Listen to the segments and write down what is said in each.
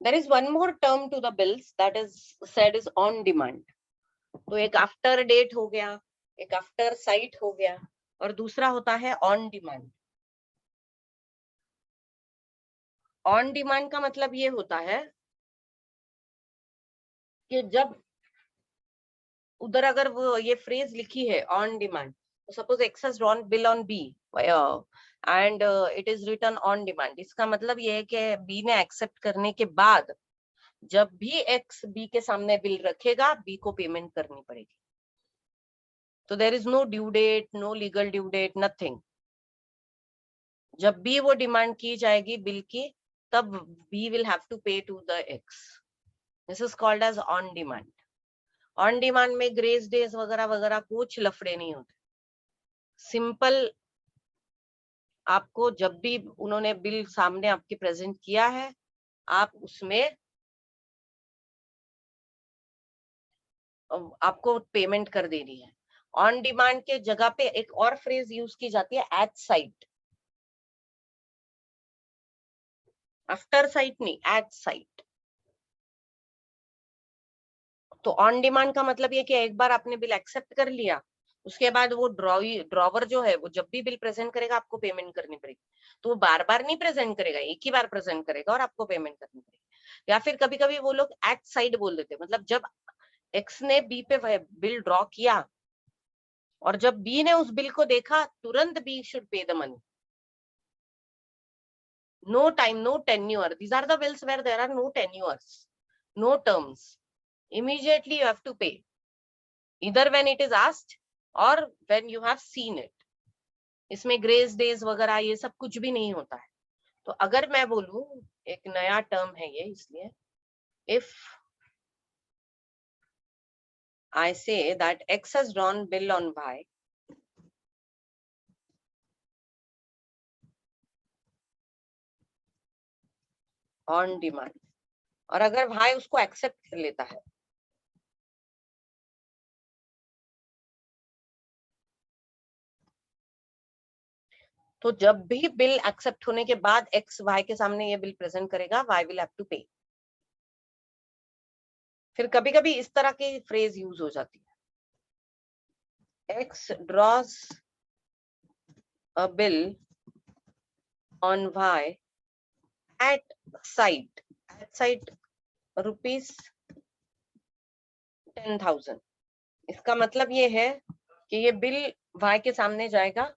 There is one more term to the bills that is said is on demand. तो एक after date हो गया, एक after site हो गया, और दूसरा होता है ऑन डिमांड. ऑन डिमांड का मतलब ये होता है कि जब उधर अगर वो ये फ्रेज लिखी है on demand, suppose X has drawn bill on B and it is written on demand, इसका मतलब ये है कि बी ने एक्सेप्ट करने के बाद जब भी एक्स बी के सामने बिल रखेगा, बी को पेमेंट करनी पड़ेगी. तो there is no due date, no legal due date, nothing. जब भी वो डिमांड की जाएगी बिल की, तब B will have to pay to the X. This is called as on demand. On demand में ग्रेस डेज वगैरह वगैरह कुछ लफड़े नहीं होते. सिंपल, आपको जब भी उन्होंने बिल सामने आपके प्रेजेंट किया है, आप उसमें आपको पेमेंट कर देनी है. ऑन डिमांड के जगह पे एक और फ्रेज यूज की जाती है, एट साइट. आफ्टर साइट नहीं, एट साइट. तो ऑन डिमांड का मतलब ये कि एक बार आपने बिल एक्सेप्ट कर लिया, उसके बाद वो ड्रॉवर जो है वो जब भी बिल प्रेजेंट करेगा आपको पेमेंट करनी पड़ेगी. तो वो बार बार नहीं प्रेजेंट करेगा, एक ही बार प्रेजेंट करेगा और आपको पेमेंट करनी पड़ेगी. या फिर कभी कभी वो लोग एट साइड बोल देते, मतलब जब एक्स ने बी पे बिल ड्रॉ किया और जब बी ने उस बिल को देखा, तुरंत we should pay the money. No time, no tenure. These are the bills where there are no tenures, no terms. Immediately you have to pay, either when it is asked or when you have seen it. इसमें grace days वगैरह ये सब कुछ भी नहीं होता है. तो अगर मैं बोलूं, एक नया टर्म है ये, इसलिए if I say that X has drawn bill on Y on demand, और अगर Y उसको एक्सेप्ट कर लेता है, तो जब भी बिल एक्सेप्ट होने के बाद एक्स वाई के सामने ये बिल प्रेजेंट करेगा, वाई विल हैव टू पे. फिर कभी कभी इस तरह की फ्रेज यूज हो जाती है, X draws a bill on Y at sight rupees 10,000. इसका मतलब ये है कि ये बिल वाई के सामने जाएगा,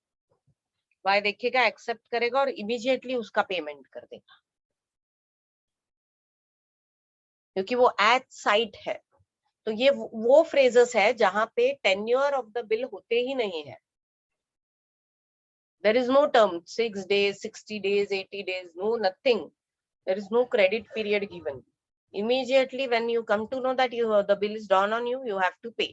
वाई देखेगा, एक्सेप्ट करेगा और इमीडिएटली उसका पेमेंट कर देगा, क्योंकि वो एट साइट है. तो ये वो फ्रेजेस है जहां पे टेन्योर ऑफ द बिल होते ही नहीं है. There is no term 6 days, 60 days, 80 days, no nothing. There is no credit period given. Immediately when you come to know that the bill is drawn on you, you have to pay.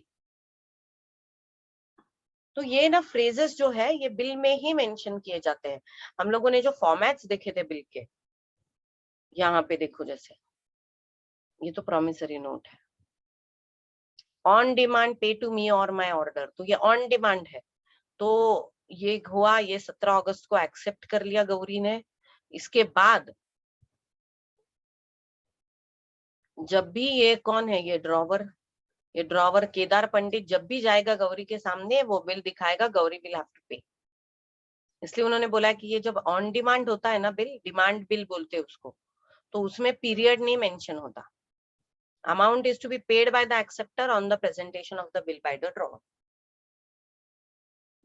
तो ये ना phrases जो है ये bill में ही mention किए जाते हैं. हम लोगों ने जो फॉर्मेट्स देखे थे बिल के, यहाँ पे देखो, जैसे ये तो प्रॉमिसरी नोट है, ऑन डिमांड पे टू मी और माय ऑर्डर. तो ये ऑन डिमांड है. तो ये हुआ, ये 17 अगस्त को एक्सेप्ट कर लिया गौरी ने. इसके बाद जब भी ये कौन है, ये ड्रॉवर केदार पंडित जब भी जाएगा गौरी के सामने, वो बिल दिखाएगा, गौरी विल हैव टू पे. इसलिए उन्होंने बोला कि ये जब ऑन डिमांड होता है ना बिल, डिमांड बिल बोलते हैं उसको, तो उसमें पीरियड नहीं मेंशन होता. Amount is to be paid by the acceptor on the presentation of the bill by the drawer.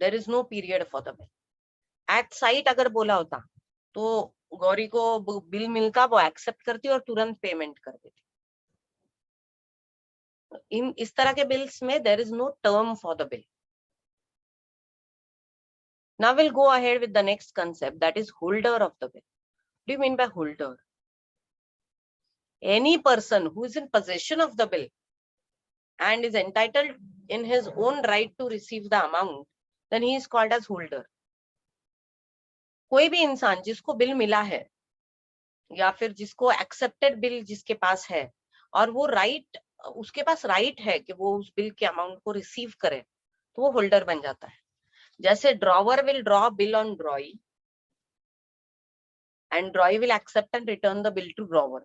There is no period for the bill. At sight अगर बोला होता तो गौरी को बिल मिलता, वो एक्सेप्ट करती और तुरंत पेमेंट कर देती. इस तरह के बिल्स में there is no term for the bill. Now we'll go ahead with the next concept, that is holder of the bill. What do you mean by holder? Any person who is in possession of the bill and is entitled in his own right to receive the amount, then he is called as holder. कोई भी इंसान जिसको bill मिला है या फिर जिसको accepted bill जिसके पास है और वो राइट, उसके पास राइट है कि वो उस बिल के अमाउंट को रिसीव करे, तो वो होल्डर बन जाता है. जैसे drawer will draw bill on ड्रॉई and drawee will accept and return the bill to drawer.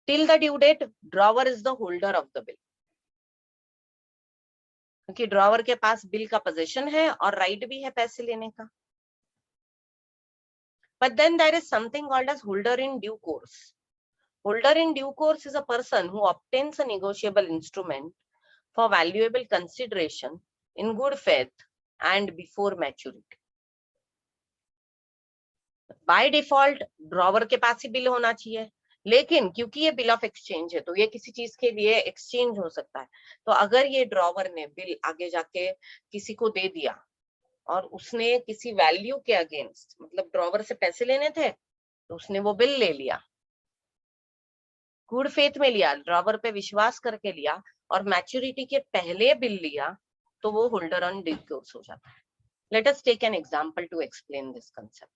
Till the due date, drawer is the holder of the bill. क्योंकि ड्रॉवर के पास बिल का पोजीशन है और राइट भी है पैसे लेने का. But then there is something called as holder in due course. Holder in due course is a person who obtains a negotiable instrument for valuable consideration in good faith and before maturity. By default, drawer के पास ही bill होना चाहिए, लेकिन क्योंकि ये bill of exchange है तो ये किसी चीज के लिए एक्सचेंज हो सकता है. तो अगर ये ड्रॉवर ने बिल आगे जाके किसी को दे दिया और उसने किसी वैल्यू के अगेंस्ट, मतलब ड्रॉवर से पैसे लेने थे तो उसने वो बिल ले लिया, गुड फेथ में लिया, ड्रॉवर पे विश्वास करके लिया और मैच्योरिटी के पहले बिल लिया, तो वो होल्डर ऑन ड्यू कोर्स हो जाता है. Let us take an example to explain this concept.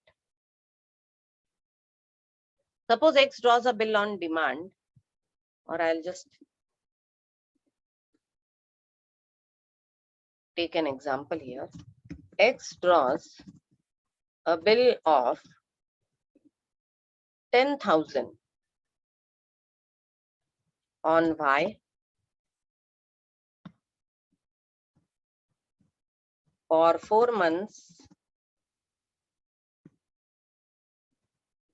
Suppose X draws a bill on demand, or I'll just take an example here. X draws a bill of 10,000 on Y for 4 months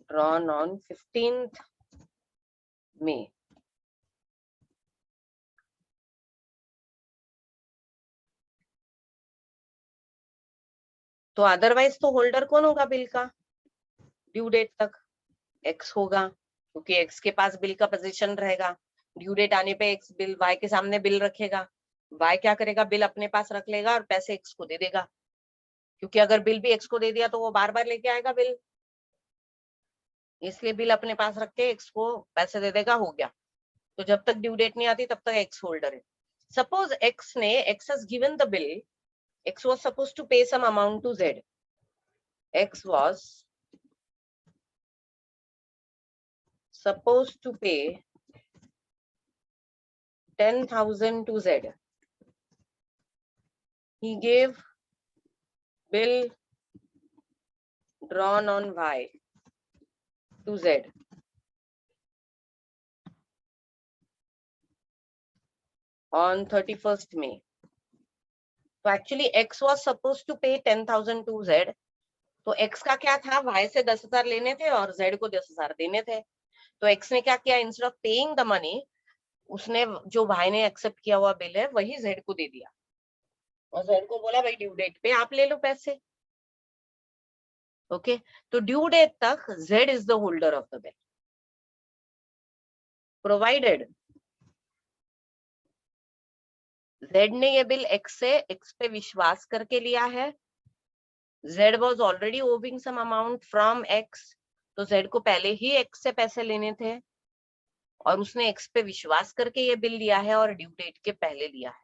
drawn on 15th May. तो otherwise तो holder कौन होगा bill का? Due date तक x होगा, क्योंकि x के पास bill का पोजीशन रहेगा. ड्यू डेट आने पे एक्स बिल वाई के सामने बिल रखेगा, वाई क्या करेगा, बिल अपने पास रख लेगा और पैसे एक्स को दे देगा, क्योंकि अगर बिल भी एक्स को दे दिया तो वो बार बार लेके आएगा बिल, इसलिए बिल अपने पास रख के एक्स को पैसे दे देगा, हो गया. तो जब तक ड्यू डेट नहीं आती तब तक एक्स होल्डर है. Suppose X has given the bill, X was supposed to pay some amount to Z. X was supposed to pay 10,000 to Z. He gave bill drawn on Y to Z. On 31st May. So actually X was supposed to pay 10,000 to Z. तो X का क्या था, Y से 10,000 लेने थे और Z को 10,000 देने थे. तो X ने क्या किया, instead of paying the money, उसने जो Y ने एक्सेप्ट किया हुआ बिल है वही Z को दे दिया और Z को बोला भाई ड्यू डेट पे आप ले लो पैसे. ओके, तो ड्यू डेट तक Z is the holder of the bill, provided Z ने ये बिल X पे विश्वास करके लिया है. Z was already owing some amount from X, तो Z को पहले ही X से पैसे लेने थे और उसने X पे विश्वास करके ये बिल लिया है और ड्यू डेट के पहले लिया है.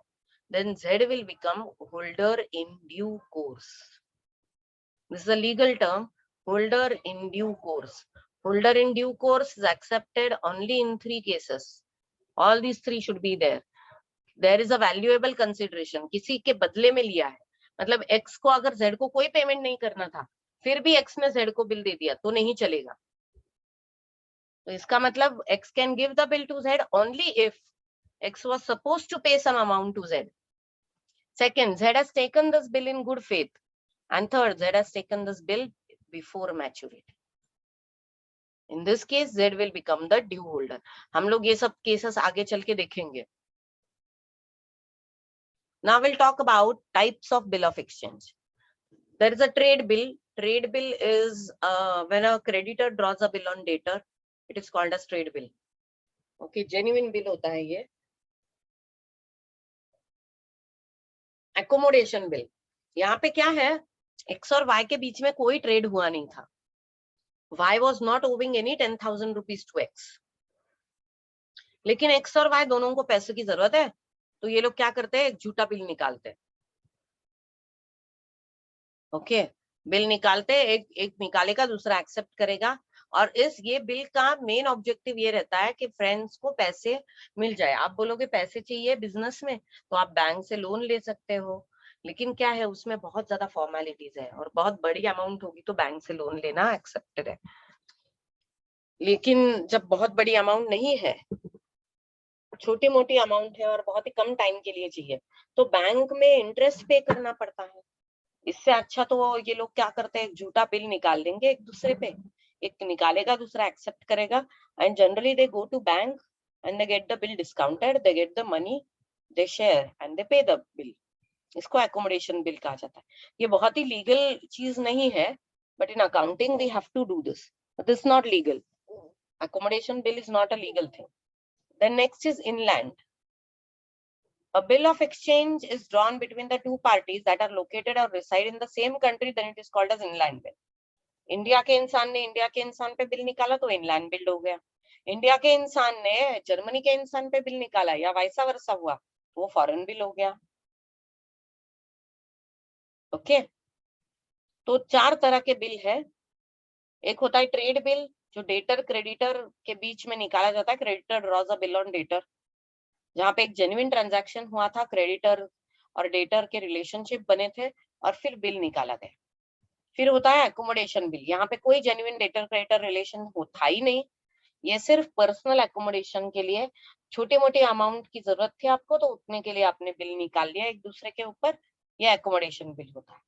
Then Z will become holder in due course. This is a legal term, holder in due course. Holder in due course is accepted only in 3 cases. All these 3 should be there. There is a valuable consideration, किसी के बदले में लिया है, मतलब X को अगर Z को कोई पेमेंट नहीं करना था फिर भी X ने Z को बिल दे दिया तो नहीं चलेगा. तो इसका मतलब X can give the bill to Z only if X was supposed to pay some amount to Z. Second, Z has taken this bill in good faith. And third, Z has taken this bill before maturity. In this case, Z will become the due holder. हम लोग ये सब cases आगे चल के देखेंगे. Now we'll talk about types of bill of exchange. There is a trade bill. Trade bill is when a creditor draws a bill on debtor. It is called as trade bill. Okay, genuine bill होता है ये. Accommodation bill. यहाँ पे क्या है, X और Y के बीच में कोई ट्रेड हुआ नहीं था. Y was not owing any 10,000 rupees to X. लेकिन X और Y दोनों को पैसे की जरूरत है, तो ये लोग क्या करते हैं, एक झूठा बिल निकालते हैं. ओके, बिल निकालते, एक निकालेगा, दूसरा एक्सेप्ट करेगा, और ये बिल का मेन ऑब्जेक्टिव ये रहता है कि फ्रेंड्स को पैसे मिल जाए. आप बोलोगे पैसे चाहिए बिजनेस में, तो आप बैंक से लोन ले सकते हो, लेकिन क्या है उसमें बहुत ज्यादा फॉर्मेलिटीज है और बहुत बड़ी अमाउंट होगी तो बैंक से लोन लेना एक्सेप्टेड है. लेकिन जब बहुत बड़ी अमाउंट नहीं है, छोटी मोटी अमाउंट है और बहुत ही कम टाइम के लिए चाहिए, तो बैंक में इंटरेस्ट पे करना पड़ता है। इससे अच्छा तो ये लोग क्या करते हैं, झूठा बिल निकाल देंगे एक दूसरे पे, एक निकालेगा दूसरा एक्सेप्ट करेगा, and generally they go to bank and they get the bill discounted, they get the money, they share and they pay the bill. इसको एकोमोडेशन बिल कहा जाता है। ये बहुत ही लीगल चीज नहीं है, but in accounting we have to do this, this not legal, accommodation bill is not a legal thing. Then next is inland. A bill of exchange is drawn between the two parties that are located or reside in the same country, then it is called as inland bill. India के इंसान ने India के इंसान पे bill निकाला तो inland bill हो गया। इंडिया के इंसान ने जर्मनी के इंसान पे बिल निकाला या वैसा वर्सा हुआ, वो फॉरेन बिल हो गया। ओके, तो चार तरह के बिल है। एक होता है ट्रेड बिल, जो डेटर क्रेडिटर के बीच में निकाला जाता है, creditor drawers a bill on debtor, जहाँ पे एक जेन्युइन ट्रांजैक्शन हुआ था, क्रेडिटर और डेटर के रिलेशनशिप बने थे और फिर बिल निकाला गया। फिर होता है एकोमोडेशन बिल, यहाँ पे कोई जेन्युइन डेटर क्रेडिटर रिलेशन था ही नहीं, ये सिर्फ पर्सनल एकोमोडेशन के लिए, छोटी मोटी अमाउंट की जरूरत थी आपको तो उतने के लिए आपने बिल निकाल लिया एक दूसरे के ऊपर, ये एकोमोडेशन बिल होता है।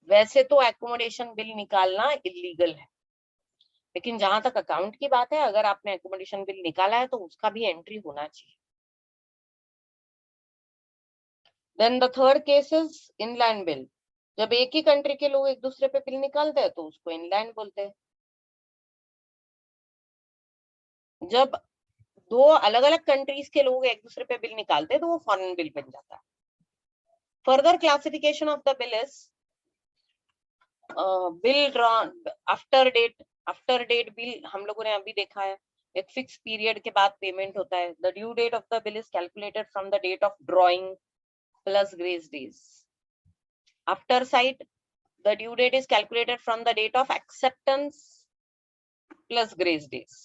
वैसे तो एकोमोडेशन बिल निकालना इलीगल है, लेकिन जहां तक अकाउंट की बात है, अगर आपने एकोमोडेशन बिल निकाला है तो उसका भी एंट्री होना चाहिए। Then the third case is inland bill. जब एक ही कंट्री के लोग एक दूसरे पे बिल निकालते हैं तो उसको इनलैंड बोलते हैं। जब दो अलग अलग कंट्रीज के लोग एक दूसरे पे बिल निकालते हैं तो वो फॉरेन बिल बन जाता है। Further classification of the bill is bill drawn after date. After date bill हम लोगों ने अभी देखा है, एक फिक्स पीरियड के बाद पेमेंट होता है। The due date of the bill is calculated from the date of drawing plus grace days. After sight, the due date is calculated from the date of acceptance plus grace days.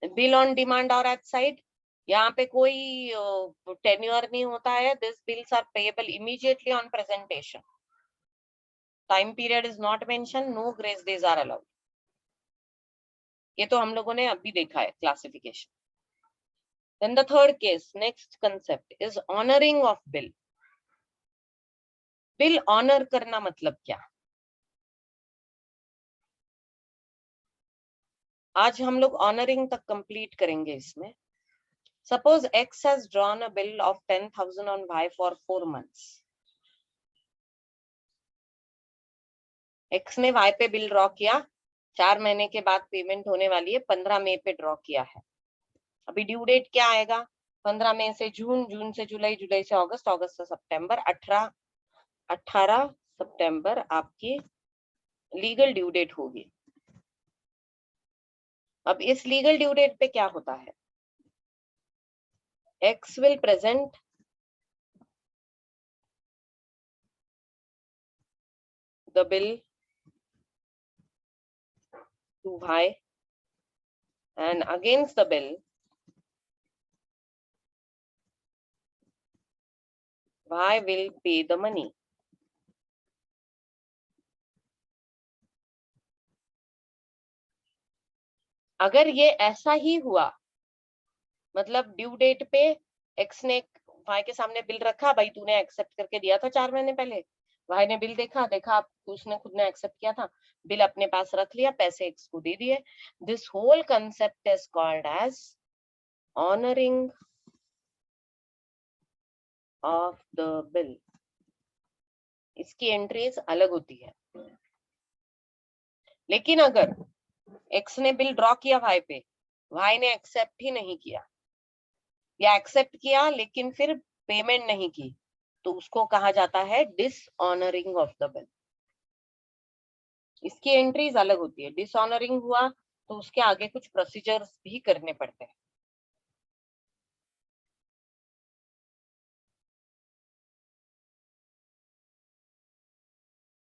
Bill on demand or at site, यहाँ पे कोई tenure नहीं होता है। These bills are payable immediately on presentation. Time period is not mentioned, no grace days are allowed. ये तो हम लोगों ने अभी देखा है classification. Then the third case, next concept is honoring of bill. Bill honor करना मतलब क्या? आज हम लोग ऑनरिंग तक कंप्लीट करेंगे इसमें। Suppose X has drawn a bill of 10,000 on Y for 4 months. X ने Y पे बिल ड्रॉ किया, 4 महीने के बाद पेमेंट होने वाली है, 15 मई पे ड्रॉ किया है। अभी ड्यू डेट क्या आएगा? 15 मई से जून, जून से जुलाई, जुलाई से अगस्त, अगस्त से सितंबर, 18 सितंबर आपकी लीगल ड्यू डेट होगी। अब इस लीगल ड्यू डेट पे क्या होता है? X will present the bill to Y, and against the bill Y will pay the money. अगर ये ऐसा ही हुआ, मतलब ड्यू डेट पे एक्स ने वाई के सामने बिल रखा, भाई तूने एक्सेप्ट करके दिया था 4 महीने पहले, वाई ने बिल देखा, देखा उसने खुद ने एक्सेप्ट किया था, बिल अपने पास रख लिया, पैसे एक्स को दे दिए। This whole concept is called as honouring of the bill. इसकी एंट्रीज अलग होती है। लेकिन अगर एक्स ने बिल ड्रॉ किया वाई पे, वाई ने एक्सेप्ट ही नहीं किया, या एक्सेप्ट किया लेकिन फिर पेमेंट नहीं की, तो उसको कहा जाता है डिसऑनरिंग ऑफ द बिल। इसकी एंट्रीज अलग होती है। डिसऑनरिंग हुआ तो उसके आगे कुछ प्रोसीजर्स भी करने पड़ते हैं।